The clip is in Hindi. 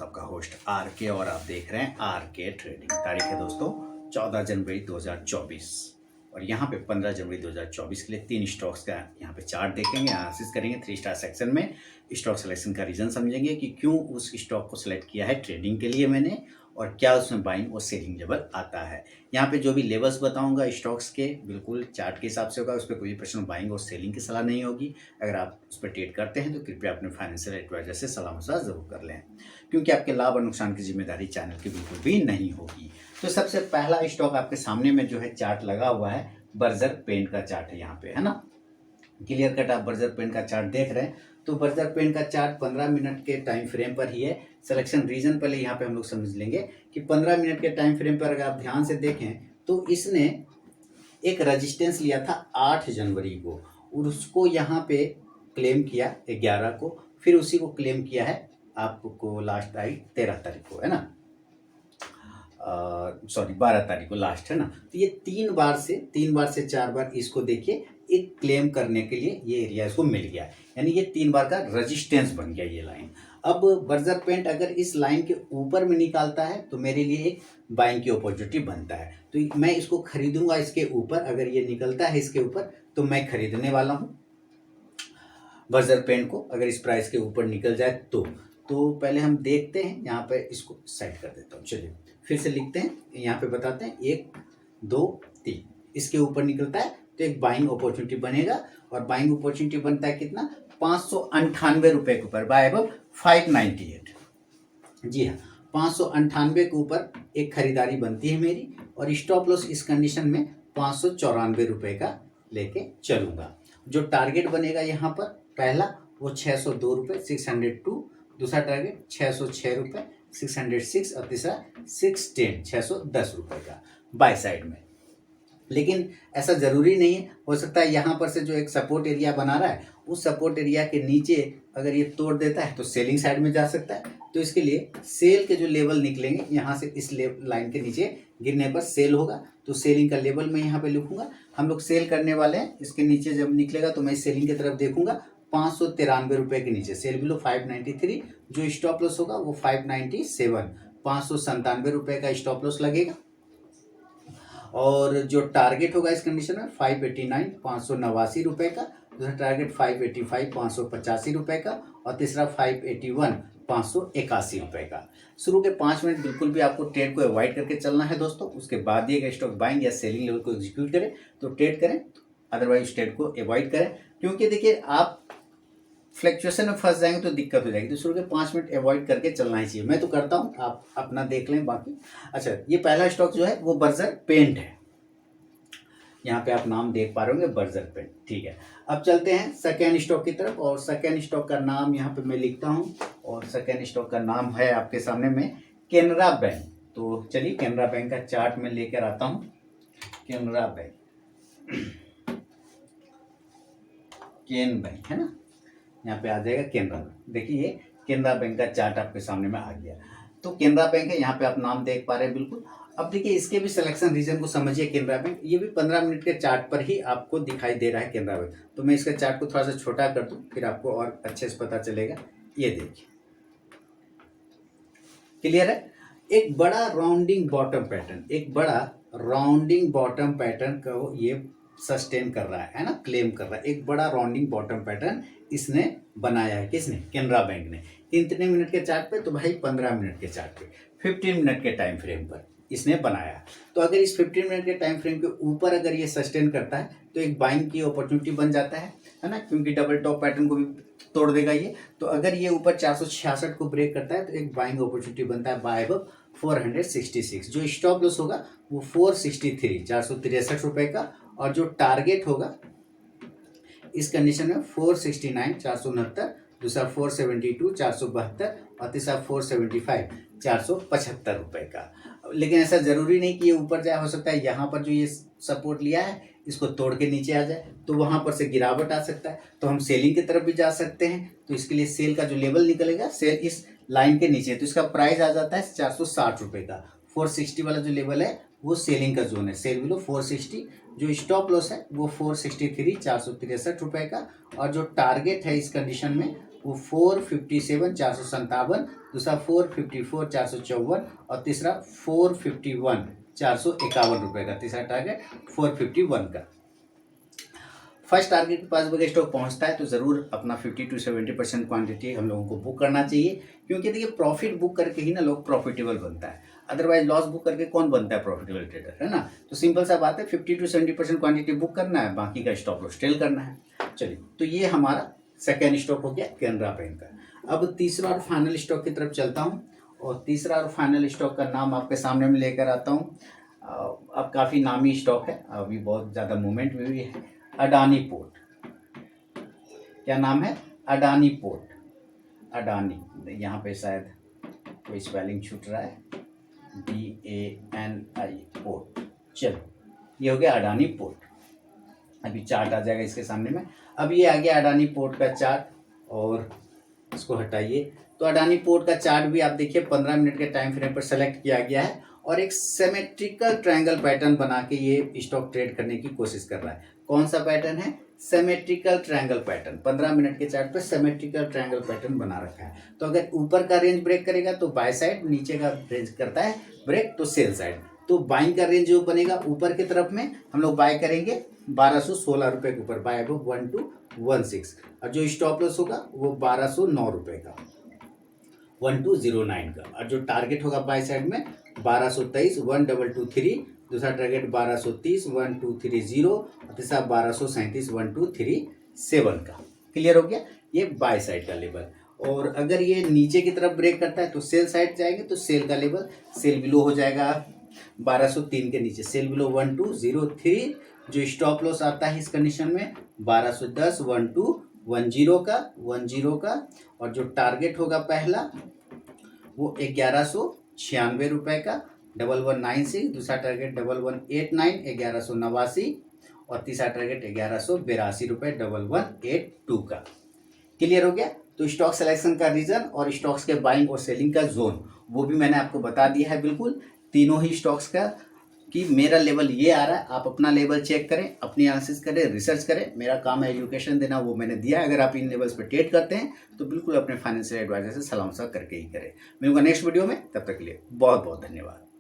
आपका होस्ट आर के और आप देख रहे हैं आर के ट्रेडिंग। तारीख है दोस्तों 14 जनवरी 2024 और यहाँ पे 15 जनवरी 2024 के लिए 3 स्टॉक्स का यहाँ पे चार्ट देखेंगे, एनालिसिस करेंगे। 3 स्टार सेक्शन में स्टॉक सिलेक्शन का रीज़न समझेंगे कि क्यों उस स्टॉक को सिलेक्ट किया है ट्रेडिंग के लिए मैंने और क्या उसमें बाइंग और सेलिंग लेवल आता है। यहाँ पे जो भी लेवल्स बताऊंगा स्टॉक्स के बिल्कुल चार्ट के हिसाब से होगा, उस पर कोई प्रश्न बाइंग और सेलिंग की सलाह नहीं होगी। अगर आप उस पर ट्रेड करते हैं तो कृपया अपने फाइनेंशियल एडवाइजर से सलाह मशवरा जरूर कर लें, क्योंकि आपके लाभ और नुकसान की जिम्मेदारी चैनल की बिल्कुल भी नहीं होगी। तो सबसे पहला स्टॉक आपके सामने में जो है चार्ट लगा हुआ है, बर्जर पेंट का चार्ट है यहाँ पे, है ना। क्लियर कट आप बर्जर पेंट का चार्ट देख रहे हैं। तो बर्जर पेंट का चार्ट 15 मिनट के टाइम फ्रेम पर ही है। सिलेक्शन रीजन पहले यहाँ पे हम लोग समझ लेंगे कि 15 मिनट के टाइम फ्रेम पर अगर आप ध्यान से देखें तो इसने एक रेजिस्टेंस लिया था 8 जनवरी को और उसको यहाँ पे क्लेम किया 11 को, फिर उसी को क्लेम किया है आपको लास्ट तारीख 13 तारीख को, है ना, सॉरी 12 तारीख को लास्ट, है ना। तो ये 3 बार से 4 बार इसको देखिए एक क्लेम करने के लिए ये एरिया इसको मिल गया, यानी ये 3 बार का रेजिस्टेंस बन गया ये लाइन। अब बर्जर पेंट अगर इस लाइन के ऊपर में निकालता है तो मेरे लिए एक बाइंग की अपॉर्चुनिटी बनता है, तो मैं इसको खरीदूंगा इसके ऊपर। अगर ये निकलता है इसके ऊपर तो मैं खरीदने वाला हूँ बर्जर पेंट को, अगर इस प्राइस के ऊपर निकल जाए तो पहले हम देखते हैं। यहाँ पे इसको सेट कर देता हूँ, चलिए फिर से लिखते हैं, यहाँ पे बताते हैं 1 2 3 इसके ऊपर निकलता है तो एक बाइंग अपॉर्चुनिटी बनेगा। और बाइंग अपॉर्चुनिटी बनता है कितना, 598 रुपए के ऊपर, बाय अबव 598। जी हाँ, 598 के ऊपर एक खरीदारी बनती है मेरी और स्टॉप लॉस इस कंडीशन में 594 रुपए का लेके चलूंगा। जो टारगेट बनेगा यहाँ पर पहला वो 602 रुपये 602, दूसरा टारगेट 606 रुपये 606 और तीसरा 610 610 रुपये का बाय साइड में। लेकिन ऐसा ज़रूरी नहीं है, हो सकता है यहाँ पर से जो एक सपोर्ट एरिया बना रहा है उस सपोर्ट एरिया के नीचे अगर ये तोड़ देता है तो सेलिंग साइड में जा सकता है। तो इसके लिए सेल के जो लेवल निकलेंगे यहाँ से इस लाइन के नीचे गिरने पर सेल होगा, तो सेलिंग का लेवल मैं यहाँ पे लिखूंगा। हम लोग सेल करने वाले हैं, इसके नीचे जब निकलेगा तो मैं सेलिंग की तरफ देखूंगा 593 रुपये के नीचे, सेल बिलो 593, जो स्टॉप लॉस होगा वो 597, 597 रुपये का स्टॉप लॉस लगेगा। और जो टारगेट होगा इस कंडीशन में 589 589 रुपये का, दूसरा टारगेट 585 585 रुपये का और तीसरा 581 581 रुपये का। शुरू के 5 मिनट बिल्कुल भी आपको ट्रेड को अवॉइड करके चलना है दोस्तों। उसके बाद ये स्टॉक बाइंग या सेलिंग लेवल को एग्जीक्यूट करें तो ट्रेड करें, अदरवाइज ट्रेड को अवॉइड करें, क्योंकि देखिए आप फ्लक्चुएशन में फंस जाएंगे तो दिक्कत हो जाएगी। तो शुरू के 5 मिनट अवॉइड करके चलना ही चाहिए। मैं तो करता हूँ, आप अपना देख लें बाकी। अच्छा, ये पहला स्टॉक जो है वो बर्जर पेंट है, यहाँ पे आप नाम देख पा रहे होंगे बर्जर पेंट, ठीक है। अब चलते हैं सेकेंड स्टॉक की तरफ और सेकेंड स्टॉक का नाम यहाँ पे मैं लिखता हूँ और सेकेंड स्टॉक का नाम है आपके सामने में केनरा बैंक। तो चलिए केनरा बैंक का चार्ट में लेकर आता हूँ। केनरा बैंक, केन बैंक है ना, यहाँ पे आ जाएगा केनरा बैंक। देखिए ये केनरा बैंक का चार्ट आपके सामने में आ गया। तो केनरा बैंक है, यहाँ पे आप नाम देख पा रहे हैं बिल्कुल। अब देखिए इसके भी सिलेक्शन रीजन को समझिए। केनरा बैंक ये भी 15 मिनट के चार्ट पर ही आपको दिखाई दे रहा है केनरा बैंक। तो मैं इसका चार्ट को थोड़ा सा छोटा कर दूं फिर आपको और अच्छे से पता चलेगा। ये देखिए क्लियर है, एक बड़ा राउंडिंग बॉटम पैटर्न, एक बड़ा राउंडिंग बॉटम पैटर्न को ये सस्टेन कर रहा है ना, क्लेम कर रहा है। एक बड़ा राउंडिंग बॉटम पैटर्न इसने बनाया है, किसने, केनरा बैंक ने। कितने मिनट के चार्ट पे, तो भाई 15 मिनट के चार्ट पे, 15 मिनट के टाइम फ्रेम पर इसने बनाया। तो अगर इस 15 मिनट के टाइम फ्रेम के ऊपर अगर ये सस्टेन करता है तो एक बाइंग की अपॉर्चुनिटी बन जाता है ना, क्योंकि डबल टॉप पैटर्न को भी तोड़ देगा ये। तो अगर ये ऊपर 466 को ब्रेक करता है तो एक बाइंग अपॉर्चुनिटी बनता है बाय अबव 466। जो स्टॉप लॉस होगा वो 463 463 रुपये का, और जो टारगेट होगा इस कंडीशन में 469 469, दूसरा 472 472 और तीसरा 475 475 रुपये का। लेकिन ऐसा ज़रूरी नहीं कि ये ऊपर जाए, हो सकता है यहाँ पर जो ये सपोर्ट लिया है इसको तोड़ के नीचे आ जाए तो वहाँ पर से गिरावट आ सकता है, तो हम सेलिंग की तरफ भी जा सकते हैं। तो इसके लिए सेल का जो लेवल निकलेगा, सेल इस लाइन के नीचे, तो इसका प्राइस आ जाता है 460 रुपये का। 460 वाला जो लेवल है वो सेलिंग का जोन है, सेल बिलो 460। जो स्टॉप लॉस है वो 463 463 रुपये का, और जो टारगेट है इस कंडीशन में वो 457 457, दूसरा 454 454 और तीसरा 451 451 रुपये का तीसरा टारगेट 451 का। फर्स्ट टारगेट के पास अगर स्टॉक पहुंचता है तो ज़रूर अपना 50 to 70% क्वांटिटी हम लोगों को बुक करना चाहिए, क्योंकि देखिए प्रॉफिट बुक करके ही ना लोग प्रॉफिटेबल बनता है, अदरवाइज लॉस बुक करके कौन बनता है प्रॉफिटेबल ट्रेडर, है ना। तो सिंपल सा बात है, 50 to 70% क्वांटिटी बुक करना है, बाकी का स्टॉप लॉस टेल करना है। चलिए, तो ये हमारा सेकेंड स्टॉक हो गया कैनरा बैंक का। अब तीसरा और फाइनल स्टॉक की तरफ चलता हूँ, और तीसरा और फाइनल स्टॉक का नाम आपके सामने में लेकर आता हूँ। अब काफ़ी नामी स्टॉक है, अभी बहुत ज़्यादा मूवमेंट में भी है, अडानी पोर्ट। क्या नाम है? अडानी पोर्ट। अडानी, यहाँ पे शायद कोई स्पेलिंग छूट रहा है, DANI पोर्ट। चलो, ये हो गया अडानी पोर्ट। अभी चार्ट आ जाएगा इसके सामने में। अब ये आ गया अडानी पोर्ट का चार्ट, और इसको हटाइए। तो अडानी पोर्ट का चार्ट भी आप देखिए 15 मिनट के टाइम फ्रेम पर सेलेक्ट किया गया है, और एक सिमेट्रिकल ट्रायंगल पैटर्न बना के ये स्टॉक ट्रेड करने की कोशिश कर रहा है। कौन सा पैटर्न है? Symmetrical triangle pattern. 15 मिनट के चार्ट पे सिमेट्रिकल ट्रायंगल पैटर्न बना रखा है। तो अगर ऊपर का रेंज ब्रेक करेगा तो बाय साइड, नीचे का रेंज करता है ब्रेक तो सेल साइड। तो बाइंग का रेंज जो बनेगा ऊपर की तरफ में हम लोग बाय करेंगे 1216 रुपये के ऊपर, बाय अबव 1216, और जो स्टॉप लॉस होगा वो 1209 रुपये का, 1209 का, और जो टारगेट होगा बाय साइड में 1223 1223, दूसरा टारगेट 1230 1230, और तीसरा 1237 1237 का। क्लियर हो गया? ये बाय साइड का लेवल। और अगर ये नीचे की तरफ ब्रेक करता है तो सेल साइड जाएंगे, तो सेल का लेवल, सेल बिलो हो जाएगा 1203 के नीचे, सेल बिलो 1203। जो स्टॉप लॉस आता है इस कंडीशन में 1210 1210 का, और जो टारगेट होगा पहला वो 1196 रुपये का, 1196, दूसरा टारगेट 1189 1189, और तीसरा टारगेट 1182 रुपये 1182 का। क्लियर हो गया? तो स्टॉक सिलेक्शन का रीजन और स्टॉक्स के बाइंग और सेलिंग का जोन वो भी मैंने आपको बता दिया है, बिल्कुल तीनों ही स्टॉक्स का, कि मेरा लेवल ये आ रहा है, आप अपना लेवल चेक करें, अपनी एनालिसिस करें, रिसर्च करें। मेरा काम है एजुकेशन देना, वो मैंने दिया है। अगर आप इन लेवल्स पे ट्रेड करते हैं तो बिल्कुल अपने फाइनेंशियल एडवाइजर से सलाह मशवरा करके ही करें। मिलूंगा नेक्स्ट वीडियो में, तब तक के लिए बहुत बहुत धन्यवाद।